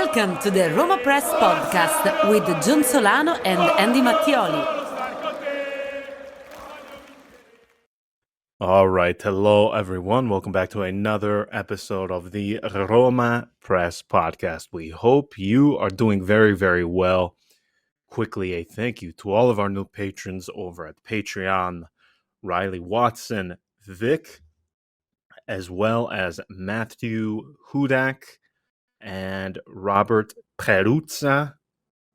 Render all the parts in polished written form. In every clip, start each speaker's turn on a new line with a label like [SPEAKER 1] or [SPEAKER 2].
[SPEAKER 1] Welcome to the RomaPress podcast with John Solano and Andy Mattioli.
[SPEAKER 2] All right. Hello, everyone. Welcome back to another episode of the RomaPress podcast. We hope you are doing very, very well. Quickly, a thank you to all of our new patrons over at Patreon, Riley Watson, Vic, as well as Matthew Hudak and Robert Peruzza.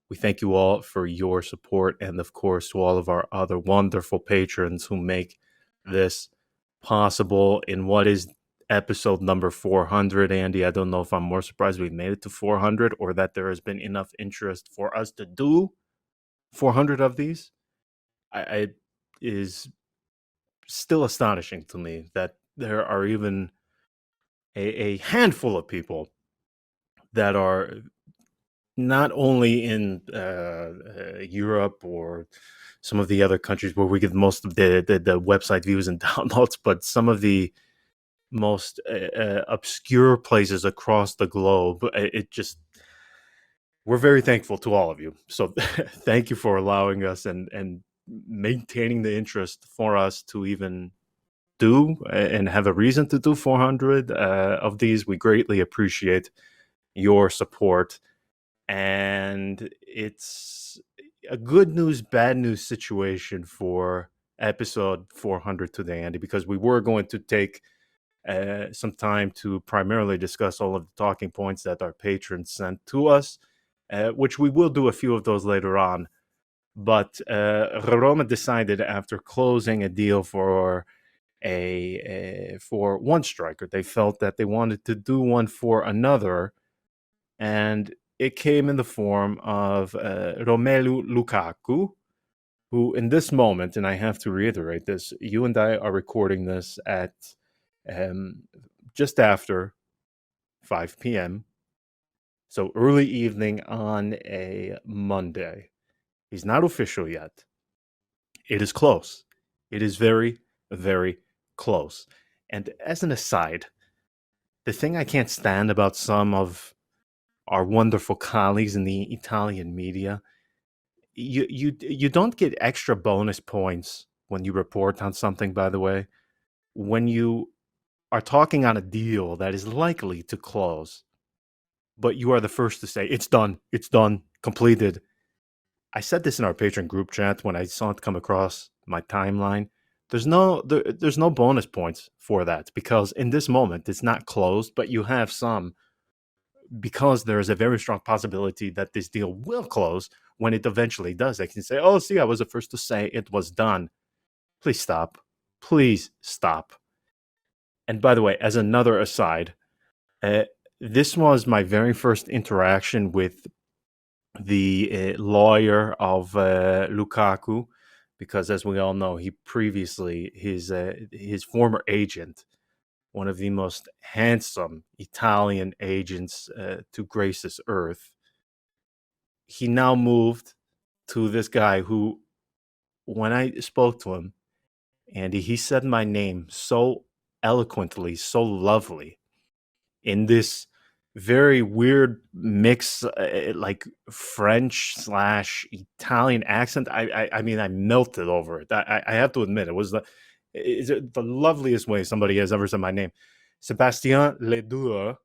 [SPEAKER 2] We thank you all for your support, and of course to all of our other wonderful patrons who make this possible in what is episode number 400. Andy, I don't know if I'm more surprised we made it to 400 or that there has been enough interest for us to do 400 of these. It is still astonishing to me that there are even a handful of people that are not only in Europe or some of the other countries where we get most of the website views and downloads, but some of the most obscure places across the globe. We're very thankful to all of you. So thank you for allowing us and maintaining the interest for us to even do and have a reason to do 400 of these. We greatly appreciate your support. And it's a good news, bad news situation for episode 400 today, Andy, because we were going to take some time to primarily discuss all of the talking points that our patrons sent to us, which we will do a few of those later on. But Roma decided after closing a deal for for one striker, they felt that they wanted to do one for another, and it came in the form of Romelu Lukaku, who in this moment, and I have to reiterate this, you and I are recording this at just after 5 p.m., so early evening on a Monday. He's not official yet. It is close. It is very, very close. And as an aside, the thing I can't stand about some of our wonderful colleagues in the Italian media, you don't get extra bonus points when you report on something, by the way, when you are talking on a deal that is likely to close, but you are the first to say, it's done, completed. I said this in our patron group chat when I saw it come across my timeline. There's no bonus points for that, because in this moment, it's not closed, but you have some, because there is a very strong possibility that this deal will close when it eventually does. They can say, oh, see, I was the first to say it was done. Please stop. Please stop. And by the way, as another aside, this was my very first interaction with the lawyer of Lukaku, because as we all know, he previously, his former agent, one of the most handsome Italian agents to grace this earth, he now moved to this guy who, when I spoke to him, Andy, he said my name so eloquently, so lovely, in this very weird mix, like French/Italian accent. I mean, I melted over it. I have to admit, it was the loveliest way somebody has ever said my name. Sébastien Ledoux.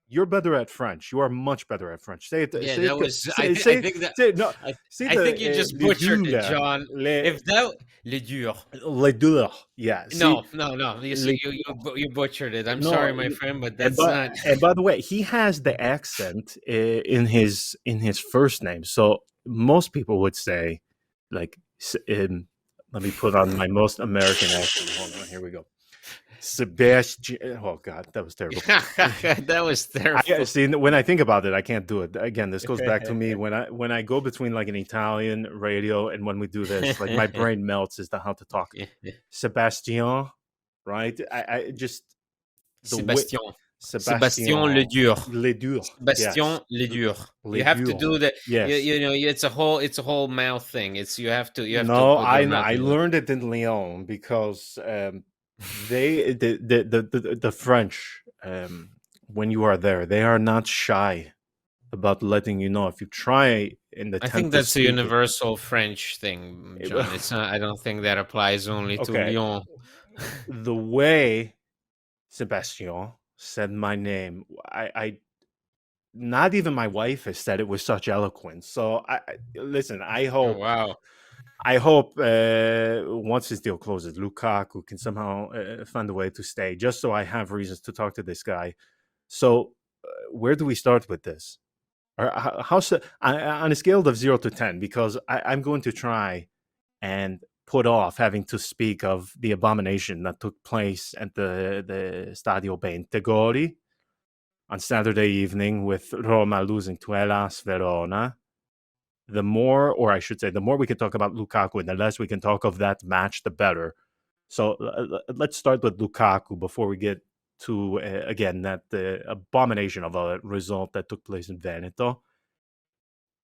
[SPEAKER 2] You're better at French. You are much better at French. Say it.
[SPEAKER 3] Yeah,
[SPEAKER 2] say
[SPEAKER 3] that
[SPEAKER 2] it,
[SPEAKER 3] was.
[SPEAKER 2] say,
[SPEAKER 3] I
[SPEAKER 2] say,
[SPEAKER 3] think that.
[SPEAKER 2] say it. No,
[SPEAKER 3] I,
[SPEAKER 2] say
[SPEAKER 3] I
[SPEAKER 2] the,
[SPEAKER 3] think you just
[SPEAKER 2] les
[SPEAKER 3] butchered
[SPEAKER 2] deux,
[SPEAKER 3] it,
[SPEAKER 2] là.
[SPEAKER 3] John. If that les durs.
[SPEAKER 2] Les deux. Yeah. See,
[SPEAKER 3] No. You butchered it. I'm
[SPEAKER 2] no,
[SPEAKER 3] sorry, my friend, but
[SPEAKER 2] and
[SPEAKER 3] that's not.
[SPEAKER 2] by the way, he has the accent in his first name. So most people would say, like, let me put on my most American accent. Hold on, here we go. Sebastian. Oh God, that was terrible.
[SPEAKER 3] That was terrible.
[SPEAKER 2] See, when I think about it, I can't do it. Again, this goes back to me when I go between like an Italian radio and when we do this, like my brain melts as to how to talk. Sebastian, right? I just
[SPEAKER 3] Sébastien.
[SPEAKER 2] Sebastian
[SPEAKER 3] Ledur.
[SPEAKER 2] Ledur.
[SPEAKER 3] Sébastien
[SPEAKER 2] Yes.
[SPEAKER 3] Ledur.
[SPEAKER 2] Ledur.
[SPEAKER 3] You have to do the.
[SPEAKER 2] Yes.
[SPEAKER 3] It's a whole mouth thing. You have to.
[SPEAKER 2] No,
[SPEAKER 3] put your
[SPEAKER 2] I
[SPEAKER 3] mouth in it.
[SPEAKER 2] learned it in Lyon because the French, when you are there, they are not shy about letting you know if you try in the
[SPEAKER 3] I think
[SPEAKER 2] tenth of
[SPEAKER 3] that's a
[SPEAKER 2] speaking.
[SPEAKER 3] universal French thing, John. It's not. I don't think that applies only to
[SPEAKER 2] Okay,
[SPEAKER 3] Lyon.
[SPEAKER 2] the way Sebastian said my name, I not even my wife has said it with such eloquence. So listen. I
[SPEAKER 3] Oh,
[SPEAKER 2] hope.
[SPEAKER 3] wow.
[SPEAKER 2] I hope once this deal closes, Lukaku can somehow find a way to stay, just so I have reasons to talk to this guy. So, where do we start with this? Or on a scale of 0 to 10? Because I'm going to try and put off having to speak of the abomination that took place at the Stadio Bentegori on Saturday evening with Roma losing to Hellas Verona. The more, or I should say, the more we can talk about Lukaku and the less we can talk of that match, the better. So let's start with Lukaku before we get to, again, that abomination of a result that took place in Veneto.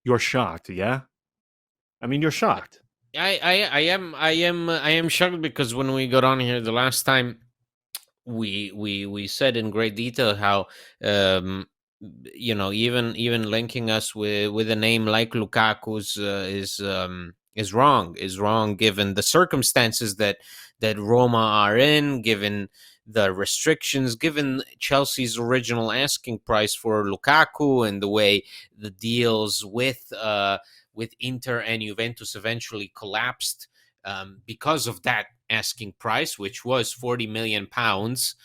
[SPEAKER 2] You're shocked, yeah? I mean, you're shocked.
[SPEAKER 3] I am shocked because when we got on here the last time, we said in great detail how um even linking us with a name like Lukaku's is wrong given the circumstances that Roma are in, given the restrictions, given Chelsea's original asking price for Lukaku and the way the deals with Inter and Juventus eventually collapsed because of that asking price, which was 40 million pounds.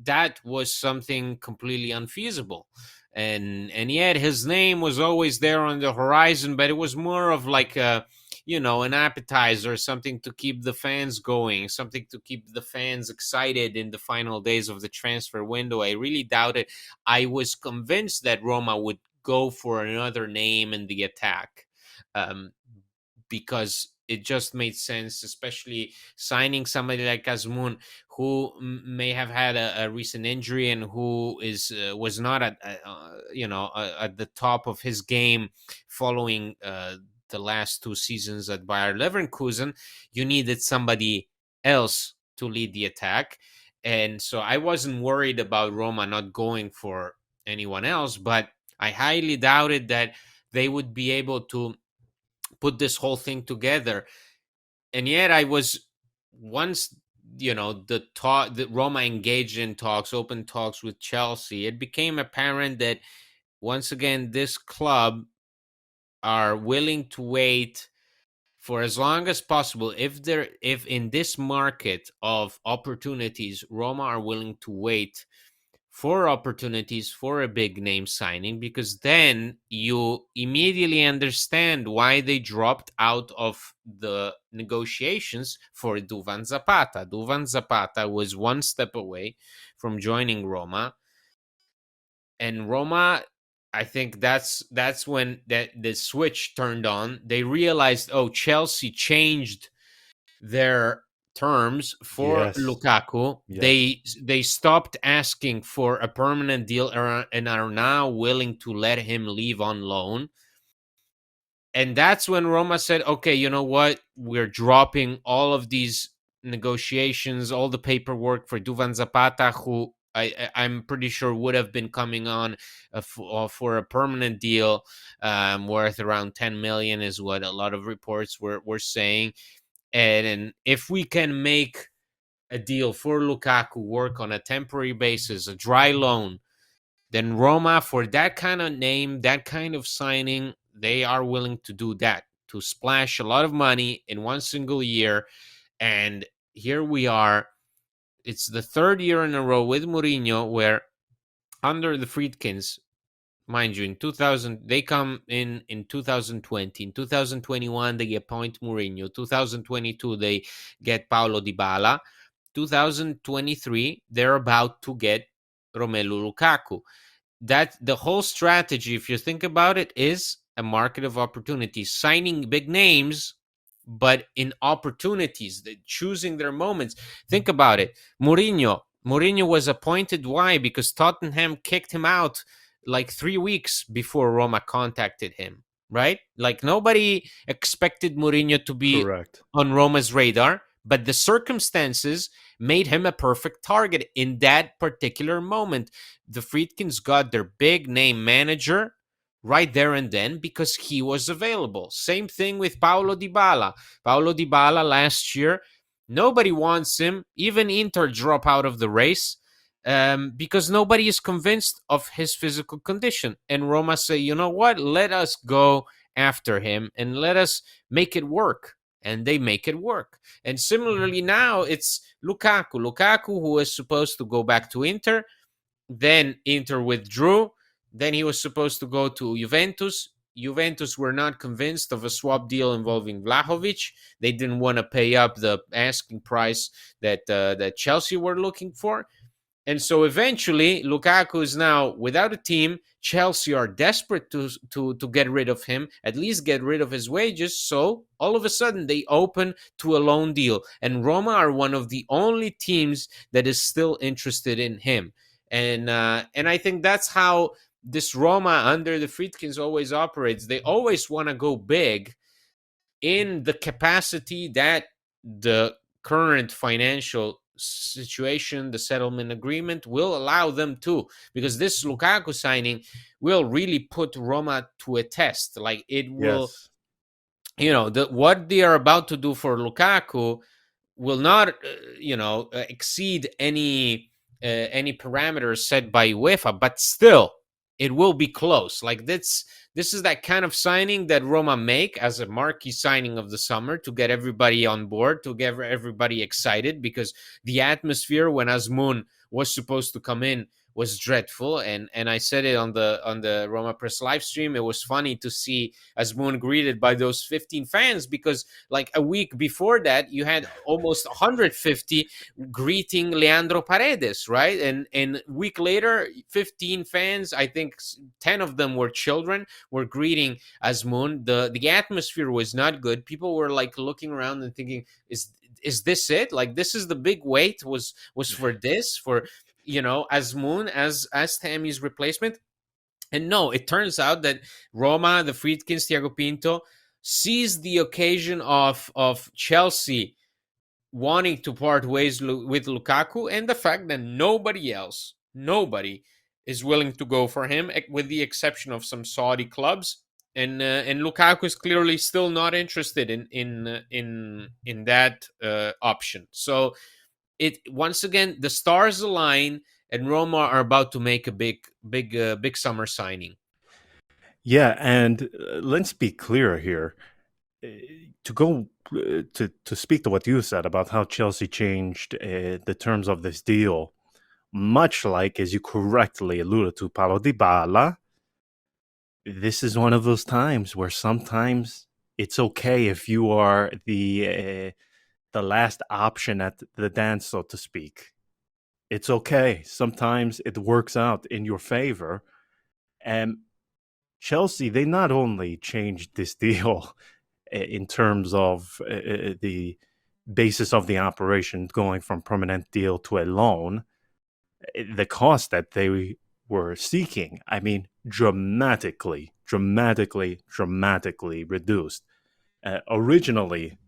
[SPEAKER 3] That was something completely unfeasible. And yet his name was always there on the horizon, but it was more of like an appetizer, something to keep the fans going, something to keep the fans excited in the final days of the transfer window. I really doubted. I was convinced that Roma would go for another name in the attack, um, because it just made sense, especially signing somebody like Azmoun, who may have had a recent injury and who is was not at the top of his game following the last 2 seasons at Bayer Leverkusen. You needed somebody else to lead the attack, and so I wasn't worried about Roma not going for anyone else, but I highly doubted that they would be able to put this whole thing together. And yet I was, once the Roma engaged in talks, open talks with Chelsea, it became apparent that once again this club are willing to wait for as long as possible. If in this market of opportunities Roma are willing to wait for opportunities for a big name signing, because then you immediately understand why they dropped out of the negotiations for Duvan Zapata. Duvan Zapata was one step away from joining Roma, and Roma, I think that's when that the switch turned on. They realized, oh, Chelsea changed their terms for
[SPEAKER 2] Yes.
[SPEAKER 3] Lukaku.
[SPEAKER 2] Yes.
[SPEAKER 3] They stopped asking for a permanent deal and are now willing to let him leave on loan. And that's when Roma said, okay, you know what? We're dropping all of these negotiations, all the paperwork for Duvan Zapata, who I'm pretty sure would have been coming on for a permanent deal worth around 10 million, is what a lot of reports were saying. And if we can make a deal for Lukaku work on a temporary basis, a dry loan, then Roma, for that kind of name, that kind of signing, they are willing to do that, to splash a lot of money in one single year. And here we are. It's the third year in a row with Mourinho where under the Friedkins, mind you, in 2000 they come in 2020. In 2021 they appoint Mourinho. 2022 they get Paulo Dybala. 2023 they're about to get Romelu Lukaku. That the whole strategy, if you think about it, is a market of opportunities, signing big names, but in opportunities, choosing their moments. Think about it. Mourinho was appointed. Why? Because Tottenham kicked him out like 3 weeks before Roma contacted him, right? Like nobody expected Mourinho to be
[SPEAKER 2] Correct.
[SPEAKER 3] on Roma's radar, but the circumstances made him a perfect target in that particular moment. The Friedkins got their big name manager right there and then because he was available. Same thing with Paulo Dybala. Paulo Dybala last year, nobody wants him. Even Inter drop out of the race because nobody is convinced of his physical condition. And Roma say, you know what? Let us go after him and let us make it work. And they make it work. And similarly now it's Lukaku. Lukaku, who was supposed to go back to Inter, then Inter withdrew. Then he was supposed to go to Juventus. Juventus were not convinced of a swap deal involving Vlahovic. They didn't want to pay up the asking price that Chelsea were looking for. And so eventually, Lukaku is now without a team. Chelsea are desperate to get rid of him, at least get rid of his wages. So all of a sudden, they open to a loan deal. And Roma are one of the only teams that is still interested in him. And I think that's how this Roma under the Friedkins always operates. They always want to go big in the capacity that the current financial situation, the settlement agreement will allow them to, because this Lukaku signing will really put Roma to a test. Like it will, what they are about to do for Lukaku will not, exceed any parameters set by UEFA, but still it will be close. Like this is that kind of signing that Roma make as a marquee signing of the summer to get everybody on board, to get everybody excited, because the atmosphere when Azmoun was supposed to come in was dreadful. And I said it on the RomaPress live stream. It was funny to see Azmoun greeted by those 15 fans, because like a week before that, you had almost 150 greeting Leandro Paredes, right? And a week later, 15 fans, I think 10 of them were children, were greeting Azmoun. The atmosphere was not good. People were like looking around and thinking, is this it? Like this is the big wait was for this, for Azmoun as Tammy's replacement. And no, it turns out that Roma, the Friedkins, Thiago Pinto, sees the occasion of Chelsea wanting to part ways with Lukaku, and the fact that nobody is willing to go for him, with the exception of some Saudi clubs. And Lukaku is clearly still not interested in that option. So it once again, the stars align, and Roma are about to make a big summer signing.
[SPEAKER 2] Yeah, and let's be clear here. To go to speak to what you said about how Chelsea changed the terms of this deal, much like, as you correctly alluded to, Paulo Dybala, this is one of those times where sometimes it's okay if you are the last option at the dance, so to speak. It's okay. Sometimes it works out in your favor. And Chelsea, they not only changed this deal in terms of the basis of the operation going from permanent deal to a loan, the cost that they were seeking, I mean, dramatically reduced. Originally,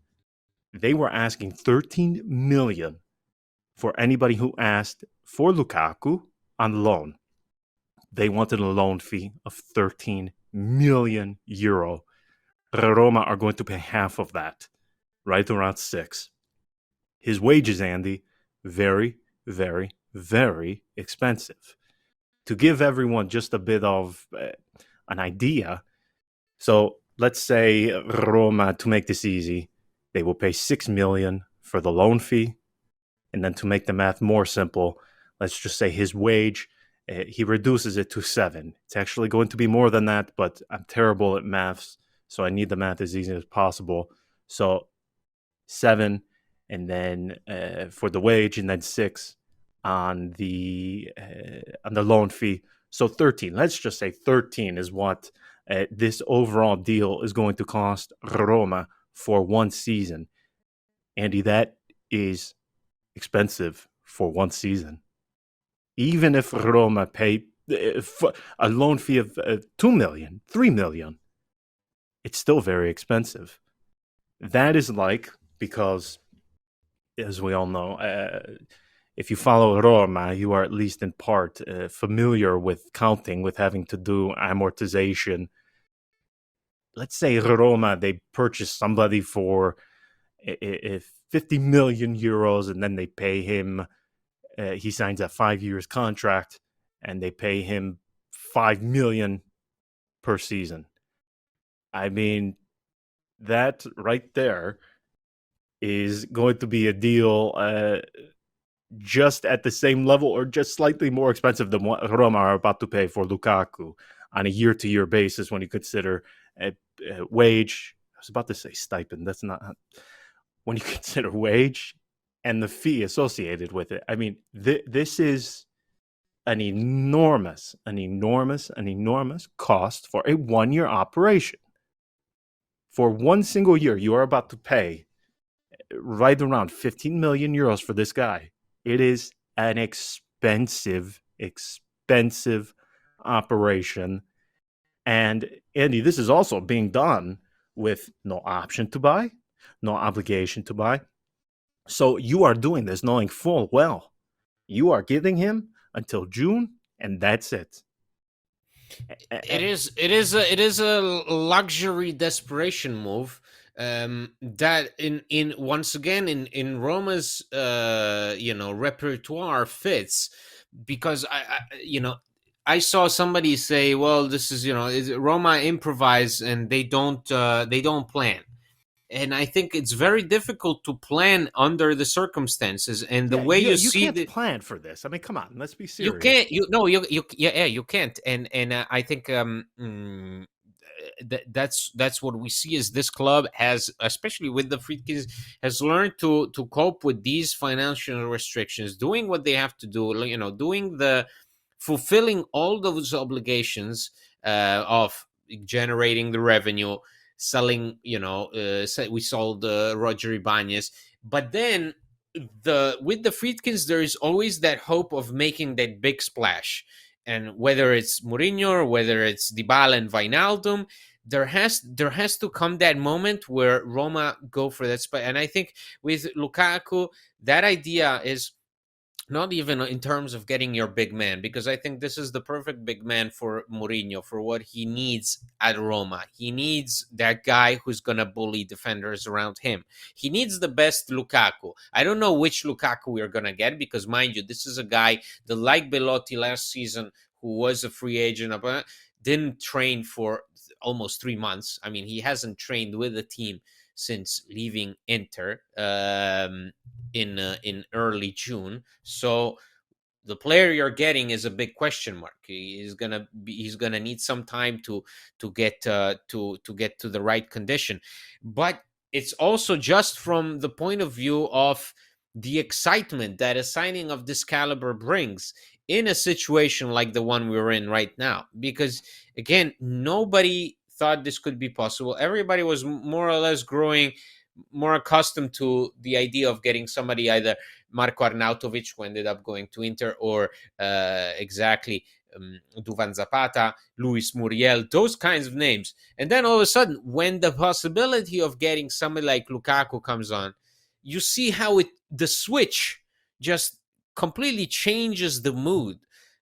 [SPEAKER 2] they were asking 13 million for anybody who asked for Lukaku on loan. They wanted a loan fee of 13 million euro. Roma are going to pay half of that, right around 6. His wages, Andy, very, very, very expensive. To give everyone just a bit of an idea, so let's say Roma, to make this easy, they will pay 6 million for the loan fee. And then to make the math more simple, let's just say his wage, he reduces it to 7. It's actually going to be more than that, but I'm terrible at maths, so I need the math as easy as possible. So 7, and then for the wage, and then 6 on the loan fee. So 13. Let's just say 13 is what this overall deal is going to cost Roma for one season. Andy, that is expensive for one season. Even if Roma pay a loan fee of 2 million, 3 million, it's still very expensive. That is like, because as we all know, if you follow Roma, you are at least in part familiar with counting, with having to do amortization. Let's say Roma, they purchase somebody for 50 million euros, and then they pay him. He signs a 5 years contract, and they pay him 5 million per season. I mean, that right there is going to be a deal just at the same level or just slightly more expensive than what Roma are about to pay for Lukaku on a year-to-year basis when you consider a wage. I was about to say stipend. That's not... When you consider wage and the fee associated with it. I mean, this is an enormous cost for a one-year operation. For one single year, you are about to pay right around 15 million euros for this guy. It is an expensive operation. And Andy, this is also being done with no option to buy, no obligation to buy. So you are doing this knowing full well you are giving him until June, and that's it.
[SPEAKER 3] It is a luxury desperation move. That in once again in Roma's repertoire fits, because I saw somebody say, well, this is Roma improvise and they don't plan. And I think it's very difficult to plan under the circumstances, and the way you see
[SPEAKER 2] can't plan for this. I mean, come on, let's be serious.
[SPEAKER 3] You can't. You can't. And I think that's what we see is this club has, especially with the Friedkins, has learned to cope with these financial restrictions, doing what they have to do. Fulfilling all those obligations of generating the revenue. Selling, we sold Roger Ibanez, but then with the Friedkins, there is always that hope of making that big splash, and whether it's Mourinho or whether it's Dybala and Wijnaldum, there has to come that moment where Roma go for that spot. And I think with Lukaku, that idea is not even in terms of getting your big man, because I think this is the perfect big man for Mourinho, for what he needs at Roma. He needs that guy who's going to bully defenders around him. He needs the best Lukaku. I don't know which Lukaku we're going to get, because, mind you, this is a guy that, like Belotti last season, who was a free agent, didn't train for almost 3 months. I mean, he hasn't trained with the team since leaving Inter in early June. So the player you're getting is a big question mark. He's gonna need some time to get to the right condition. But it's also just from the point of view of the excitement that a signing of this caliber brings in a situation like the one we're in right now. Because again, nobody thought this could be possible. Everybody was more or less growing more accustomed to the idea of getting somebody, either Marco Arnautovic, who ended up going to Inter, or Duvan Zapata, Luis Muriel, those kinds of names. And then all of a sudden, when the possibility of getting somebody like Lukaku comes on, you see how the switch just completely changes the mood.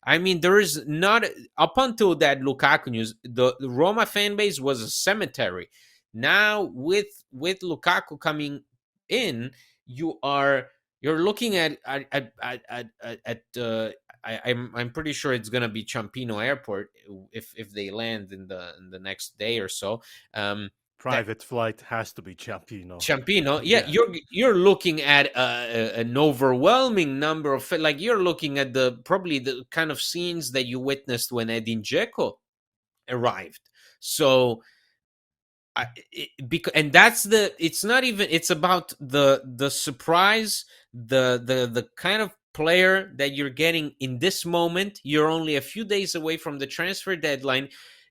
[SPEAKER 3] I mean, there is not, up until that Lukaku news, the Roma fan base was a cemetery. Now with Lukaku coming in, you're looking at I'm pretty sure it's gonna be Ciampino Airport if they land in the next day or so.
[SPEAKER 2] Private flight has to be Ciampino.
[SPEAKER 3] Ciampino, yeah. You're looking at an overwhelming number of, like, you're looking at probably the kind of scenes that you witnessed when Edin Dzeko arrived. So, it's not even, it's about the surprise, the kind of player that you're getting in this moment. You're only a few days away from the transfer deadline.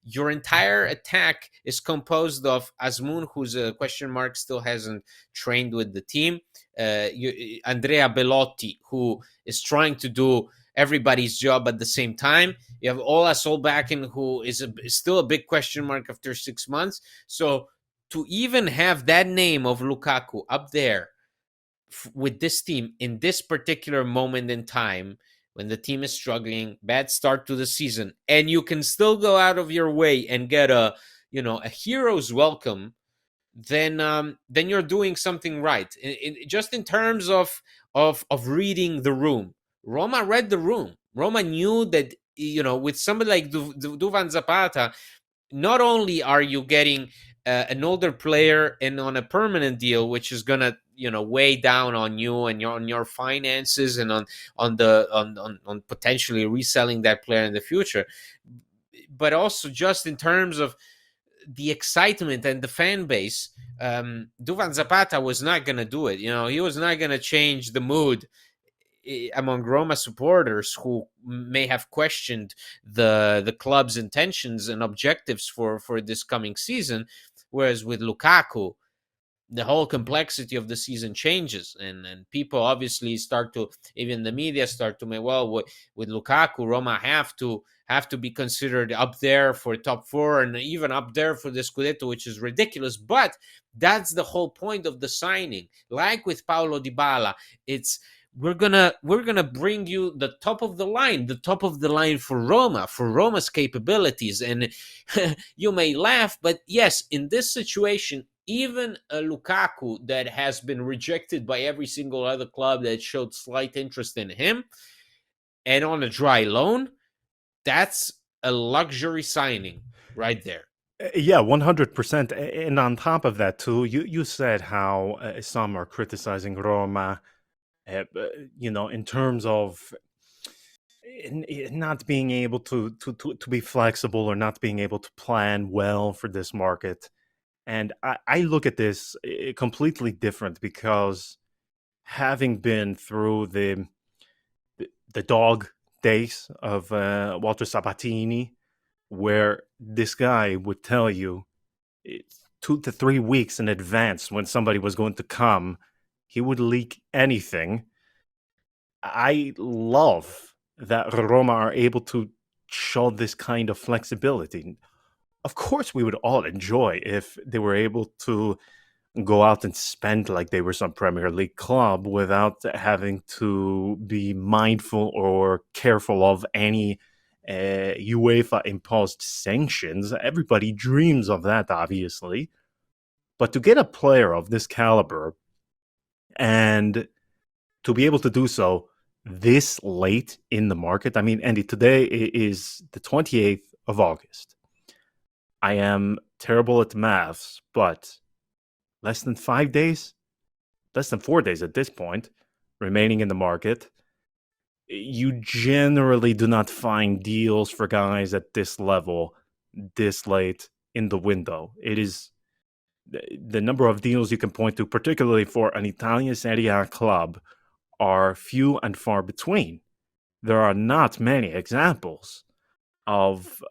[SPEAKER 3] Your entire attack is composed of Azmoun, who's a question mark, still hasn't trained with the team. Andrea Belotti, who is trying to do everybody's job at the same time. You have Ola Solbakken, who is still a big question mark after 6 months. So to even have that name of Lukaku up there with this team in this particular moment in time, when the team is struggling, bad start to the season, and you can still go out of your way and get a hero's welcome, then you're doing something right. Just in terms of reading the room, Roma read the room. Roma knew that, with somebody like Duvan Zapata, not only are you getting an older player and on a permanent deal, which is gonna weigh down on you and on your finances and on potentially reselling that player in the future, but also just in terms of the excitement and the fan base. Duvan Zapata was not gonna do it. He was not gonna change the mood among Roma supporters who may have questioned the club's intentions and objectives for this coming season. Whereas with Lukaku, the whole complexity of the season changes, and people obviously start to, even the media start to make, well, with Lukaku, Roma have to be considered up there for top four and even up there for the Scudetto, which is ridiculous. But that's the whole point of the signing. Like with Paulo Dybala, it's we're gonna bring you the top of the line for Roma's capabilities. And you may laugh, but yes, in this situation, even a Lukaku that has been rejected by every single other club that showed slight interest in him and on a dry loan, that's a luxury signing right there.
[SPEAKER 2] Yeah, 100%. And on top of that, too, you said how some are criticizing Roma, in terms of not being able to be flexible or not being able to plan well for this market. And I look at this completely different, because having been through the dog days of Walter Sabatini, where this guy would tell you 2 to 3 weeks in advance when somebody was going to come, he would leak anything. I love that Roma are able to show this kind of flexibility. Of course, we would all enjoy if they were able to go out and spend like they were some Premier League club without having to be mindful or careful of any UEFA imposed sanctions. Everybody dreams of that, obviously. But to get a player of this caliber and to be able to do so this late in the market. I mean, Andy, today is the 28th of August. I am terrible at maths, but less than 4 days at this point, remaining in the market. You generally do not find deals for guys at this level this late in the window. It is the number of deals you can point to, particularly for an Italian Serie A club, are few and far between. There are not many examples of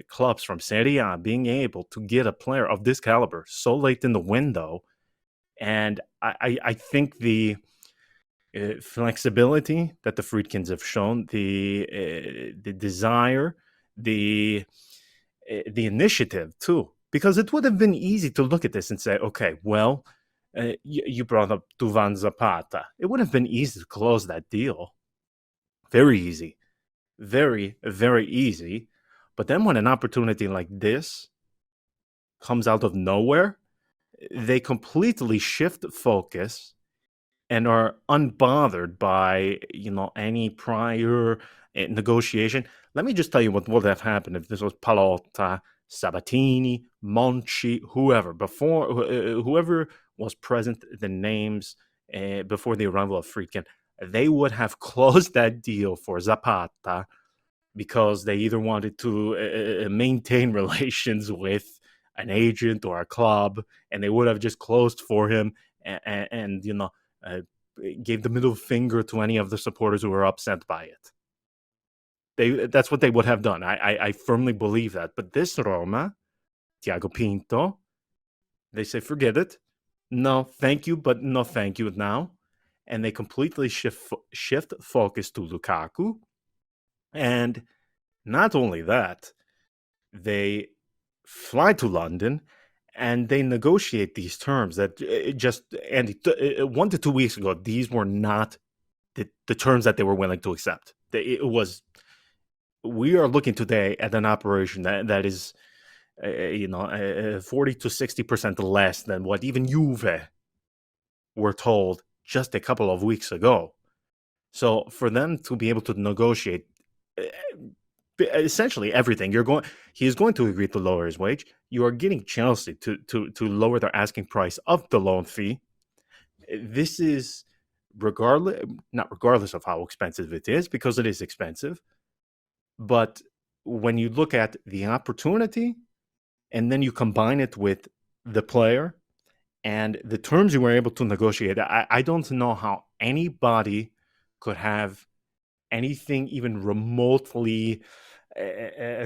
[SPEAKER 2] clubs from Serie A being able to get a player of this caliber so late in the window. And I think the flexibility that the Friedkins have shown, the desire, the initiative too, because it would have been easy to look at this and say, okay, well, you brought up Duvan Zapata. It would have been easy to close that deal. Very easy. Very, very easy. But then when an opportunity like this comes out of nowhere, they completely shift focus and are unbothered by, any prior negotiation. Let me just tell you what would have happened if this was Pallotta, Sabatini, Monchi, whoever. Before whoever was present, the names before the arrival of Friedkin, they would have closed that deal for Zapata because they either wanted to maintain relations with an agent or a club, and they would have just closed for him and gave the middle finger to any of the supporters who were upset by it. That's what they would have done. I firmly believe that. But this Roma, Thiago Pinto, they say, forget it. No, thank you, but no thank you now. And they completely shift focus to Lukaku. And not only that, they fly to London and they negotiate these terms that just, Andy, 1 to 2 weeks ago, these were not the terms that they were willing to accept. We are looking today at an operation that is 40 to 60% less than what even Juve were told just a couple of weeks ago. So for them to be able to negotiate essentially everything, he is going to agree to lower his wage. You are getting Chelsea to lower their asking price of the loan fee. This is not regardless of how expensive it is, because it is expensive. But when you look at the opportunity and then you combine it with the player and the terms you were able to negotiate, I don't know how anybody could have anything even remotely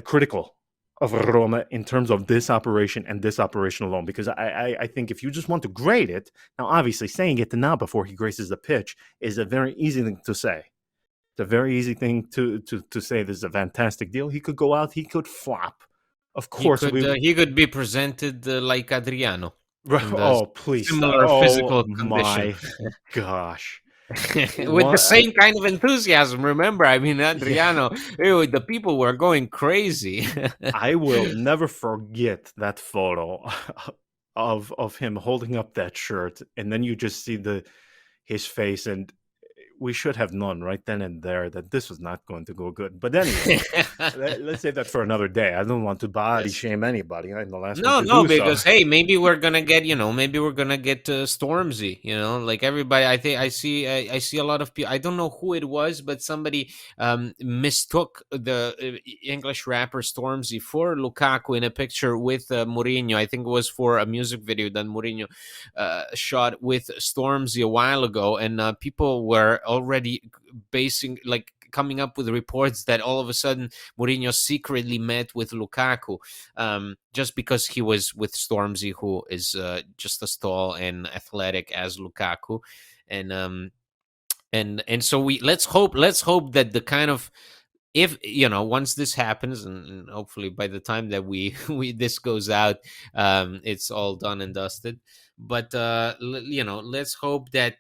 [SPEAKER 2] critical of Roma in terms of this operation and this operation alone. Because I think if you just want to grade it, now obviously saying it now before he graces the pitch is a very easy thing to say. It's a very easy thing to say this is a fantastic deal. He could go out, he could flop. Of course,
[SPEAKER 3] he could be presented like Adriano.
[SPEAKER 2] Oh, please.
[SPEAKER 3] Similar physical
[SPEAKER 2] my
[SPEAKER 3] condition.
[SPEAKER 2] gosh.
[SPEAKER 3] With the same kind of enthusiasm. Remember, I mean, Adriano, the people were going crazy.
[SPEAKER 2] I will never forget that photo of him holding up that shirt, and then you just see his face, and we should have known right then and there that this was not going to go good. But anyway, let's save that for another day. I don't want to body shame anybody. I'm the last one to do
[SPEAKER 3] because
[SPEAKER 2] so.
[SPEAKER 3] Hey, maybe we're gonna get Stormzy. Like everybody. I think I see a lot of people. I don't know who it was, but somebody mistook the English rapper Stormzy for Lukaku in a picture with Mourinho. I think it was for a music video that Mourinho shot with Stormzy a while ago, and people were already coming up with reports that all of a sudden Mourinho secretly met with Lukaku, just because he was with Stormzy, who is just as tall and athletic as Lukaku, and so let's hope that the kind of, if once this happens, and hopefully by the time that we this goes out, it's all done and dusted. But let's hope that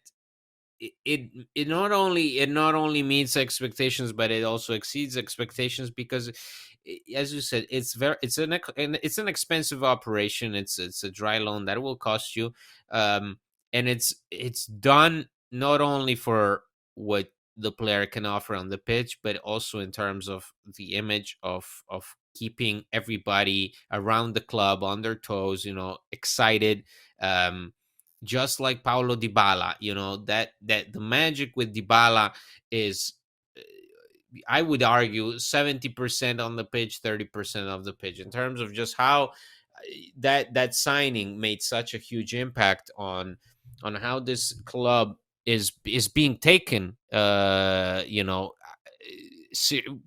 [SPEAKER 3] it not only meets expectations, but it also exceeds expectations, because as you said, it's an expensive operation. It's a dry loan that will cost you, and it's done not only for what the player can offer on the pitch, but also in terms of the image of keeping everybody around the club on their toes, excited, just like Paulo Dybala. That the magic with Dybala is, I would argue, 70% on the pitch, 30% of the pitch, in terms of just how that signing made such a huge impact on how this club is being taken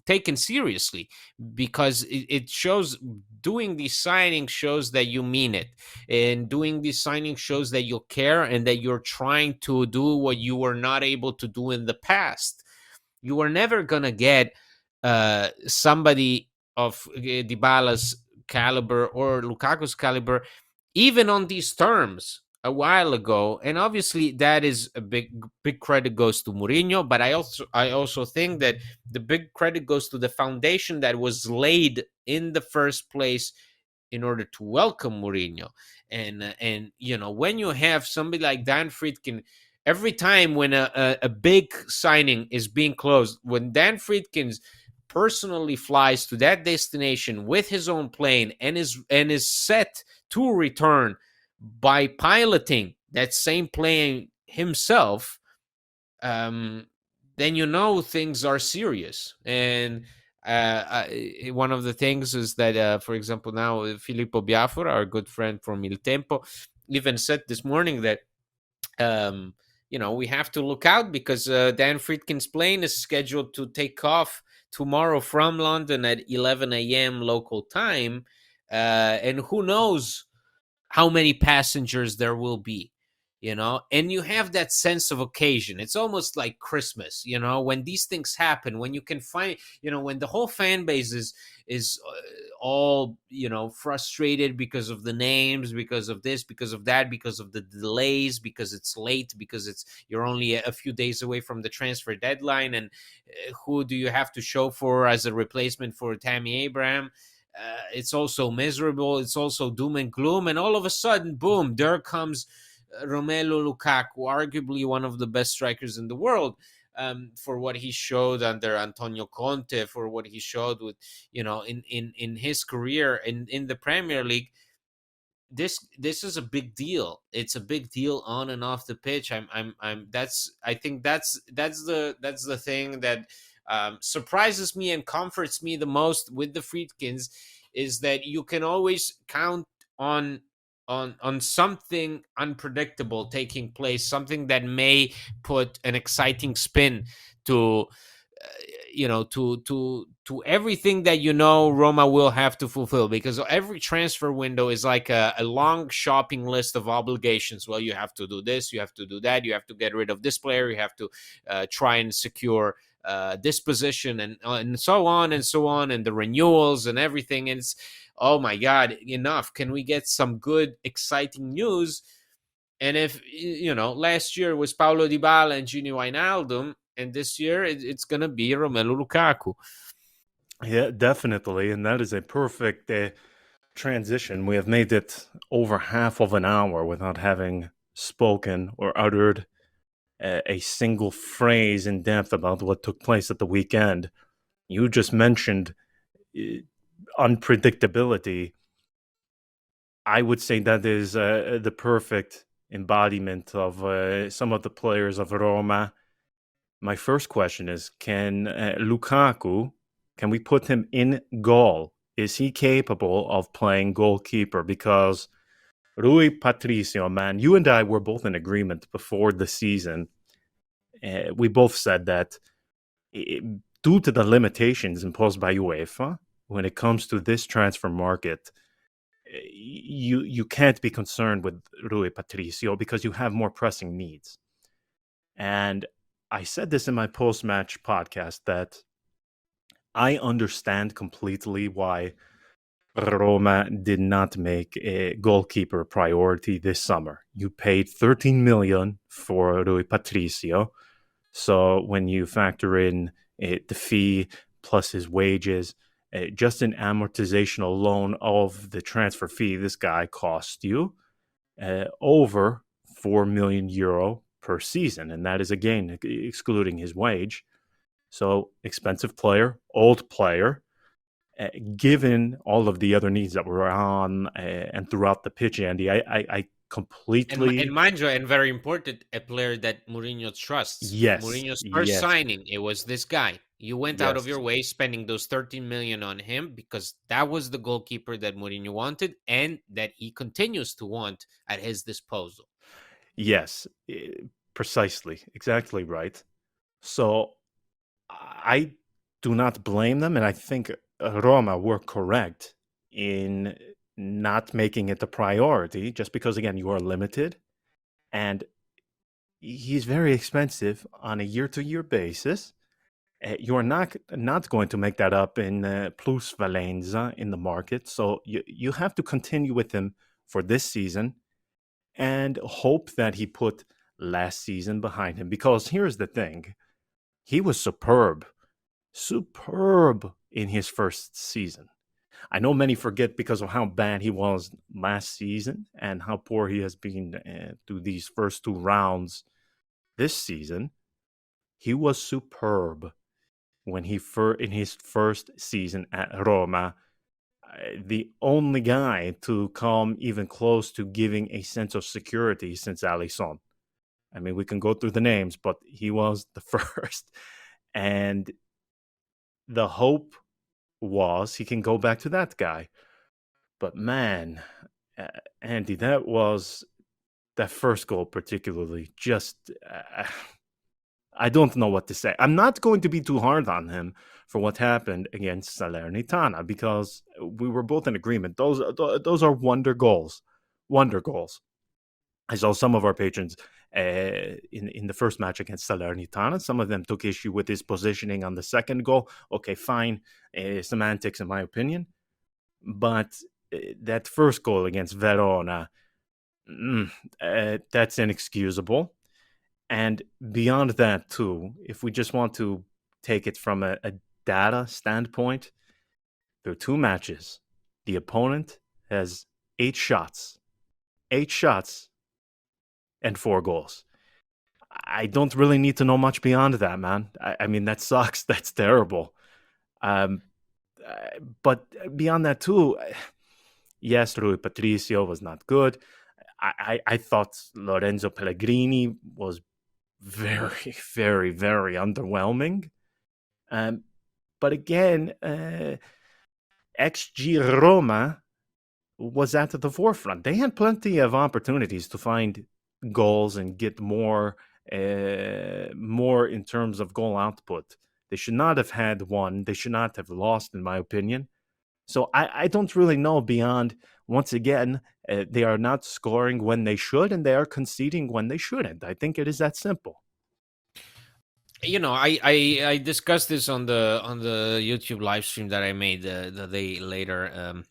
[SPEAKER 3] taken seriously, because it shows, doing these signings shows that you mean it, and doing these signings shows that you care and that you're trying to do what you were not able to do in the past. You were never gonna get somebody of Dybala's caliber or Lukaku's caliber, even on these terms, a while ago. And obviously that is a big credit goes to Mourinho, but I also think that the big credit goes to the foundation that was laid in the first place in order to welcome Mourinho. And when you have somebody like Dan Friedkin, every time when a big signing is being closed, when Dan Friedkin personally flies to that destination with his own plane and is set to return by piloting that same plane himself, then things are serious. And one of the things is that, for example, now Filippo Biafora, our good friend from Il Tempo, even said this morning that we have to look out, because Dan Friedkin's plane is scheduled to take off tomorrow from London at 11 a.m. local time, and who knows how many passengers there will be. and you have that sense of occasion. It's almost like Christmas, when these things happen, when you can find, when the whole fan base is all, frustrated because of the names, because of this, because of that, because of the delays, because it's late, because you're only a few days away from the transfer deadline, and who do you have to show for as a replacement for Tammy Abraham? It's also miserable. It's also doom and gloom. And all of a sudden, boom, there comes Romelu Lukaku, arguably one of the best strikers in the world, for what he showed under Antonio Conte, for what he showed with, in his career in the Premier League. This is a big deal. It's a big deal on and off the pitch. I think that's the thing that surprises me and comforts me the most with the Friedkins, is that you can always count on something unpredictable taking place, something that may put an exciting spin to to everything that Roma will have to fulfill, because every transfer window is like a long shopping list of obligations. Well, you have to do this, you have to do that, you have to get rid of this player, you have to try and secure this position, and so on and so on, and the renewals and everything. And it's, oh my God, enough. Can we get some good, exciting news? And if, last year was Paulo Dybala and Gini Wijnaldum, and this year it's going to be Romelu Lukaku.
[SPEAKER 2] Yeah, definitely. And that is a perfect transition. We have made it over half of an hour without having spoken or uttered a single phrase in depth about what took place at the weekend. You just mentioned unpredictability. I would say that is the perfect embodiment of some of the players of Roma. My first question is, can Lukaku, can we put him in goal? Is he capable of playing goalkeeper? Because Rui Patricio, man, you and I were both in agreement before the season. We both said that due to the limitations imposed by UEFA, when it comes to this transfer market, you can't be concerned with Rui Patricio because you have more pressing needs. And I said this in my post-match podcast that I understand completely why Roma did not make a goalkeeper a priority this summer. You paid 13 million for Rui Patricio. So when you factor in the fee plus his wages, just an amortization alone of the transfer fee, this guy cost you over 4 million euro per season. And that is, again, excluding his wage. So expensive player, old player, given all of the other needs that were on and throughout the pitch, Andy, I completely...
[SPEAKER 3] And mind you, and very important, a player that Mourinho trusts.
[SPEAKER 2] Yes.
[SPEAKER 3] Mourinho's first
[SPEAKER 2] yes.
[SPEAKER 3] signing, it was this guy. You went out of your way spending those 13 million on him because that was the goalkeeper that Mourinho wanted and that he continues to want at his disposal.
[SPEAKER 2] Yes, precisely. Exactly right. So I do not blame them, and I think Roma were correct in not making it a priority just because, again, you are limited and he's very expensive on a year-to-year basis. You are not going to make that up in plusvalenza in the market. So you have to continue with him for this season and hope that he put last season behind him. Because here's the thing. He was superb in his first season. I know many forget because of how bad he was last season and how poor he has been through these first two rounds this season. He was superb when in his first season at Roma. The only guy to come even close to giving a sense of security since Alisson. I mean, we can go through the names, but he was the first. And the hope was he can go back to that guy. But man, Andy, that first goal particularly just... I don't know what to say. I'm not going to be too hard on him for what happened against Salernitana because we were both in agreement. Those are wonder goals. Wonder goals. I saw some of our patrons in the first match against Salernitana. Some of them took issue with his positioning on the second goal. Okay, fine, semantics in my opinion, but that first goal against Verona, that's inexcusable. And beyond that, too, if we just want to take it from a data standpoint, there are 2 matches. The opponent has 8 shots. 8 shots and 4 goals. I don't really need to know much beyond that, man. I mean, that sucks. That's terrible. But beyond that, too, yes, Rui Patricio was not good. I thought Lorenzo Pellegrini was very, very, very underwhelming. But again, XG Roma was at the forefront. They had plenty of opportunities to find goals and get more in terms of goal output. They should not have had one. They should not have lost, in my opinion. So I don't really know beyond, once again, they are not scoring when they should, and they are conceding when they shouldn't. I think it is that simple.
[SPEAKER 3] I discussed this on the YouTube live stream that I made the day later.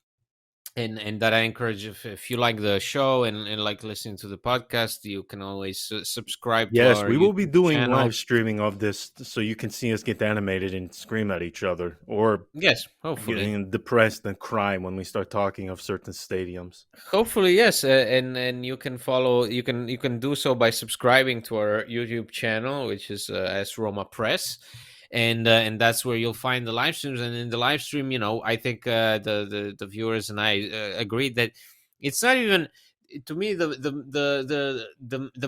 [SPEAKER 3] And that I encourage, if you like the show and like listening to the podcast, you can always subscribe
[SPEAKER 2] Yes,
[SPEAKER 3] to our
[SPEAKER 2] we will be
[SPEAKER 3] YouTube
[SPEAKER 2] doing
[SPEAKER 3] channel.
[SPEAKER 2] live streaming of this so you can see us get animated and scream at each other, or
[SPEAKER 3] Yes, hopefully.
[SPEAKER 2] getting depressed and cry when we start talking of certain stadiums.
[SPEAKER 3] Hopefully, yes, and you can follow. You can do so by subscribing to our YouTube channel, which is as RomaPress, and that's where you'll find the live streams. And in the live stream, I think the viewers and I agreed that it's not even, to me, the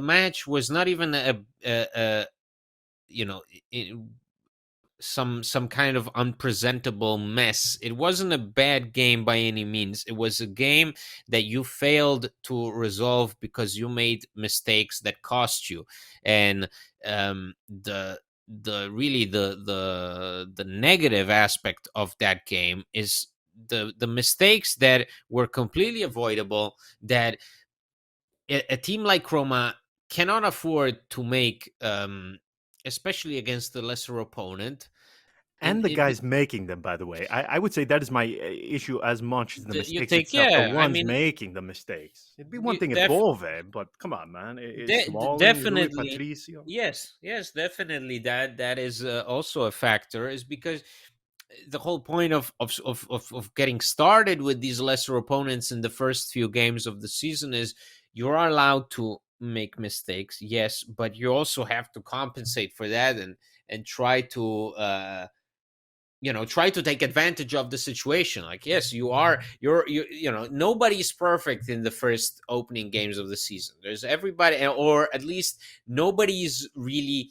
[SPEAKER 3] match was not even a you know. Some kind of unpresentable mess. It wasn't a bad game by any means. It was a game that you failed to resolve because you made mistakes that cost you. And the really the negative aspect of that game is the mistakes that were completely avoidable, that a team like Roma cannot afford to make, especially against the lesser opponent.
[SPEAKER 2] And the guys making them, by the way. I would say that is my issue as much as the
[SPEAKER 3] You
[SPEAKER 2] mistakes
[SPEAKER 3] think,
[SPEAKER 2] itself. The
[SPEAKER 3] yeah, I
[SPEAKER 2] ones
[SPEAKER 3] mean,
[SPEAKER 2] making the mistakes. It'd be one thing if Bove, but come on, man. It's Smalling, Rui
[SPEAKER 3] definitely,
[SPEAKER 2] Patricio.
[SPEAKER 3] yes, definitely. That is also a factor, is because the whole point of getting started with these lesser opponents in the first few games of the season is you are allowed to make mistakes, yes, but you also have to compensate for that and try to try to take advantage of the situation. Like, yes, nobody's perfect in the first opening games of the season. There's everybody, or at least nobody's really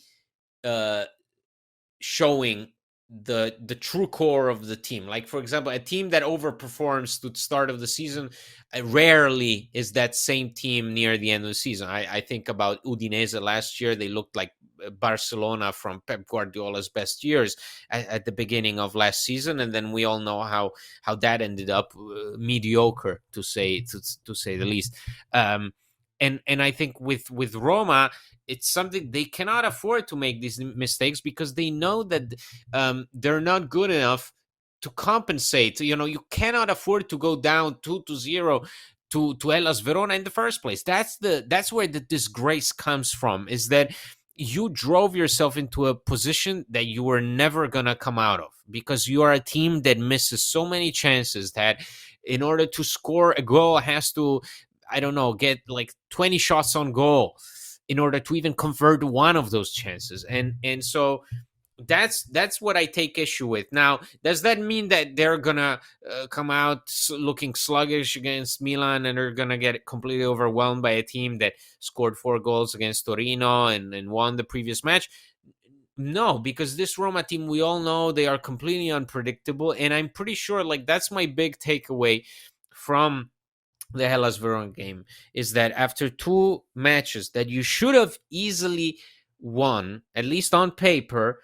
[SPEAKER 3] showing the true core of the team. Like, for example, a team that overperforms to the start of the season rarely is that same team near the end of the season. I think about Udinese last year. They looked like Barcelona from Pep Guardiola's best years at the beginning of last season, and then we all know how that ended up mediocre, to say the least. And I think with Roma, it's something they cannot afford to make these mistakes, because they know that they're not good enough to compensate. You cannot afford to go down 2-0 to Hellas Verona in the first place. That's where the disgrace comes from, is that you drove yourself into a position that you were never going to come out of, because you are a team that misses so many chances that in order to score a goal has to, I don't know, get like 20 shots on goal in order to even convert one of those chances. And so that's what I take issue with. Now, does that mean that they're gonna come out looking sluggish against Milan and are gonna get completely overwhelmed by a team that scored 4 goals against Torino and won the previous match? No, because this Roma team, we all know they are completely unpredictable, and I'm pretty sure, like, that's my big takeaway from the Hellas Verona game, is that after 2 matches that you should have easily won, at least on paper,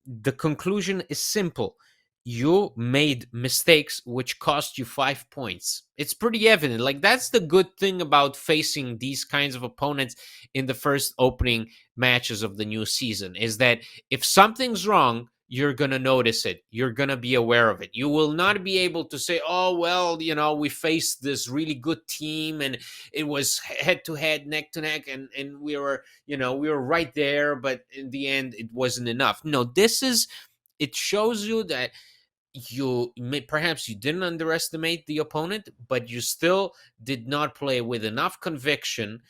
[SPEAKER 3] the conclusion is simple. you made mistakes which cost you 5 points. It's pretty evident. Like, that's the good thing about facing these kinds of opponents in the first opening matches of the new season, is that if something's wrong, you're going to notice it. You're going to be aware of it. You will not be able to say, oh, well, we faced this really good team and it was head to head, neck to neck, and we were, we were right there, but in the end, it wasn't enough. No, it shows you that perhaps you didn't underestimate the opponent, but you still did not play with enough conviction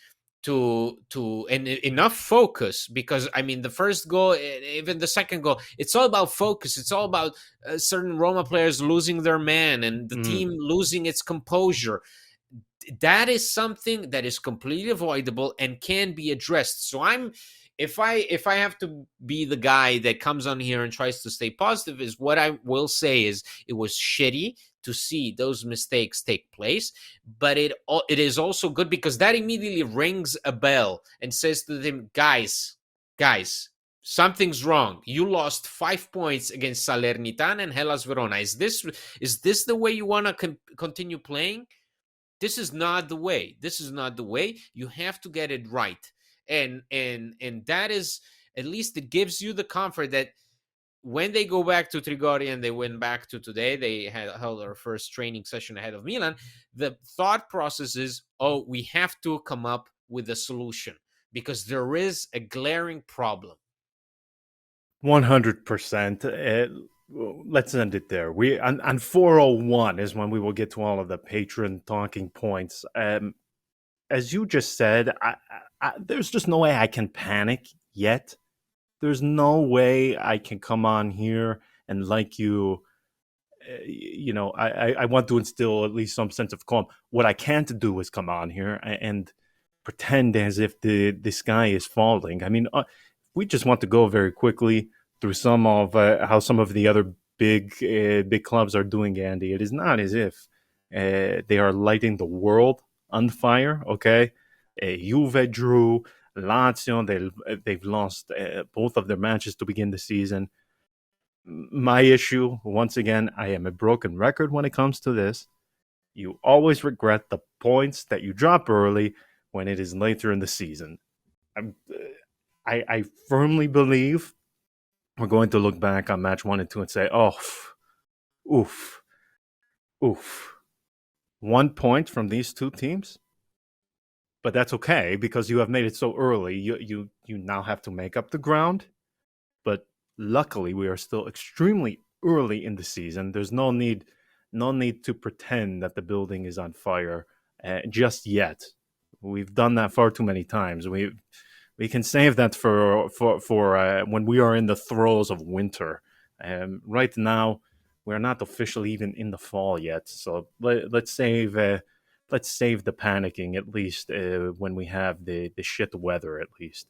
[SPEAKER 3] and enough focus, because the first goal, even the second goal, it's all about focus. It's all about certain Roma players losing their man and the team losing its composure. That is something that is completely avoidable and can be addressed. So if I have to be the guy that comes on here and tries to stay positive, is what I will say is it was shitty to see those mistakes take place, but it is also good because that immediately rings a bell and says to them, guys, something's wrong. You lost 5 points against Salernitana and Hellas Verona. Is this the way you want to continue playing? This is not the way. You have to get it right. And that is, at least it gives you the comfort that when they go back to Trigoria and they went back to today, they held their first training session ahead of Milan. The thought process is, oh, we have to come up with a solution because there is a glaring problem.
[SPEAKER 2] 100%. Let's end it there. We on 401 is when we will get to all of the patron talking points. As you just said, there's just no way I can panic yet. There's no way I can come on here and I want to instill at least some sense of calm. What I can't do is come on here and pretend as if the sky is falling. We just want to go very quickly through some of how some of the other big clubs are doing, Andy. It is not as if they are lighting the world on fire, okay? Juve drew, Lazio, they've lost both of their matches to begin the season. My issue, once again, I am a broken record when it comes to this. You always regret the points that you drop early when it is later in the season. I firmly believe we're going to look back on match 1 and 2 and say, oh, oof. 1 point from these two teams? But that's okay because you have made it so early. You now have to make up the ground. But luckily, we are still extremely early in the season. There's no need to pretend that the building is on fire just yet. We've done that far too many times. We can save that for when we are in the throes of winter. Right now, we're not officially even in the fall yet. So let's save the panicking at least when we have the shit weather at least.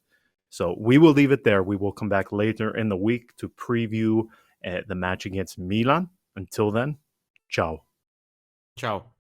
[SPEAKER 2] So we will leave it there. We will come back later in the week to preview the match against Milan. Until then, ciao.
[SPEAKER 3] Ciao.